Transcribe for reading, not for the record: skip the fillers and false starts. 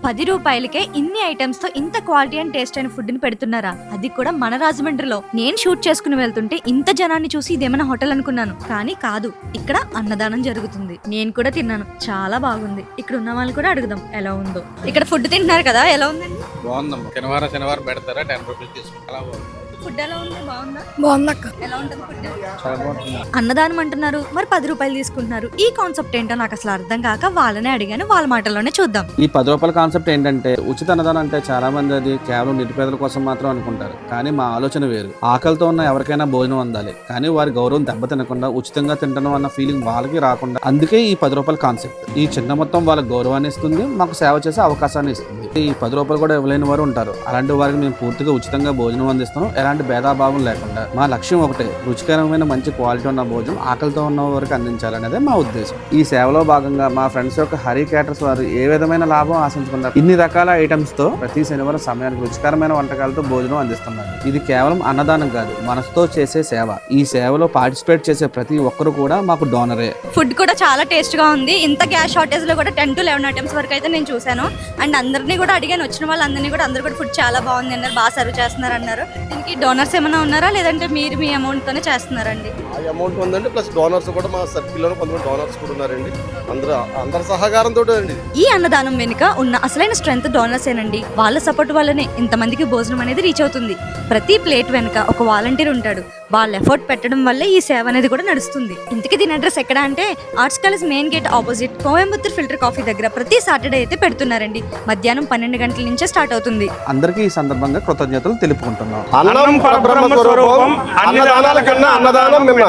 10 రూపాయలకే ఇన్ని ఐటమ్స్ తో ఇంత క్వాలిటీ అండ్ టేస్ట్ అయిన ఫుడ్ ని పెడుతున్నారా? అది కూడా మన రాజమండ్రిలో. నేను షూట్ చేసుకుని వెళ్తుంటే ఇంత జనాన్ని చూసి ఇదేమైనా హోటల్ అనుకున్నాను, కానీ కాదు, ఇక్కడ అన్నదానం జరుగుతుంది. నేను కూడా తిన్నాను, చాలా బాగుంది. ఇక్కడ ఉన్న వాళ్ళు కూడా అడుగుదాం ఎలా ఉందో. ఇక్కడ ఫుడ్ తింటున్నారు కదా, ఎలా ఉందండి? బాగుందమ్మా. శనివారం పెడతారా, 10 రూపీస్ తీసుకుంటా. ఫుడ్ ఎలా ఉంది? బాగుందా? బాగుందక్క. ఎలా ఉంటుంది ఫుడ్? చాలా బాగుంటుంది. అన్నదానం అంటున్నారు, మరి 10 రూపాయలు తీసుకుంటున్నారు. ఈ కాన్సెప్ట్ ఏంటో నాకు అసలు అర్థం కాక వాళ్ళనే అడిగాను, వాళ్ళ మాటల్లోనే చూద్దాం. ఈ 10 రూపాయల కాన్సెప్ట్ ఏంటంటే, ఉచిత అన్నదానం అంటే చాలా మంది అది కేవలం నిరుపేదల కోసం మాత్రం అనుకుంటారు. కానీ మా ఆలోచన వేరు. ఆకలితో ఉన్న ఎవరికైనా భోజనం అందాలి, కానీ వారి గౌరవం దెబ్బతినకుండా ఉచితంగా తింటడం అన్న ఫీలింగ్ వాళ్ళకి రాకుండా, అందుకే ఈ 10 రూపాయల కాన్సెప్ట్. ఈ చిన్న మొత్తం వాళ్ళకి గౌరవాన్ని ఇస్తుంది, మాకు సేవ చేసే అవకాశాన్ని ఇస్తుంది. ఈ 10 రూపాయలు కూడా ఇవ్వలేని వారు ఉంటారు. అలాంటి వారికి మేము పూర్తిగా ఉచితంగా భోజనం అందిస్తాం, ఎలాంటి భేదాభావం లేకుండా. మా లక్ష్యం ఒకటే, రుచికరమైన మంచి క్వాలిటీ ఉన్న భోజనం ఆకలితో ఉన్న వారికి అందించాలనేదే మా ఉద్దేశం. ఈ సేవలో భాగంగా మా ఫ్రెండ్స్ యొక్క హరి క్యాటర్స్ వారు ఏ విధమైన లాభం ఆశించుకున్నారు. ఇన్ని రకాల ఐటమ్స్ తో ప్రతి శనివారం సమయానికి రుచికరమైన వంటకాలతో భోజనం అందిస్తున్నారు. ఇది కేవలం అన్నదానం కాదు, మనసుతో చేసే సేవ. ఈ సేవలో పార్టిసిపేట్ చేసే ప్రతి ఒక్కరు కూడా మాకు డోనరే. ఫుడ్ కూడా చాలా టేస్ట్ గా ఉంది. ఇంత గ్యాస్ షార్టేజ్ లో కూడా 10 to 11 ఐటమ్స్ వరకు అయితే నేను చూసాను. అండ్ అందరినీ కూడా అడిగాను, వచ్చిన వాళ్ళందరినీ కూడా, అందరూ కూడా ఫుడ్ చాలా బాగుంది అన్నారు, బాగా సర్వ్ చేస్తున్నారు అన్నారు. దీనికి డోనర్స్ ఏమైనా ఉన్నారా, లేదంటే మీరు మీ అమౌంట్ తోనే చేస్తున్నారండి? అమౌంట్ ఉందండి, ప్లస్ డోనర్స్ కూడా మా సర్కిల్ లో కొంతమంది డోనర్స్ కూడా ఉన్నారండి. అందరి సహకారంతో అండి. ఈ అన్నదానం వెనుక ఉన్న అసలైన స్ట్రెంత్ డోనర్స్ ఏనండి. వాళ్ళ సపోర్ట్ వల్లనే ఇంతమందికి భోజనం అనేది రీచ్ అవుతుంది. ప్రతి ప్లేట్ వెనుక ఒక వాలంటీర్ ఉంటాడు. వాళ్ళ ఎఫర్ట్ పెట్టడం వల్లే ఈ సేవ అనేది కూడా నడుస్తుంది. ఇంతకీ దీని అడ్రస్ ఎక్కడ అంటే, arts college main gate opposite Coimbatore filter coffee దగ్గర ప్రతి సాటర్డే అయితే పెడుతున్నారండి. మధ్యాహ్నం 12 గంటల నుంచే స్టార్ట్ అవుతుంది. అందరికీ ఈ సందర్భంగా కృతజ్ఞతలు తెలుపుకుంటున్నాం. అన్నం పరబ్రహ్మ స్వరూపం, అన్నదానాల కన్నా అన్నదానం మిన్న.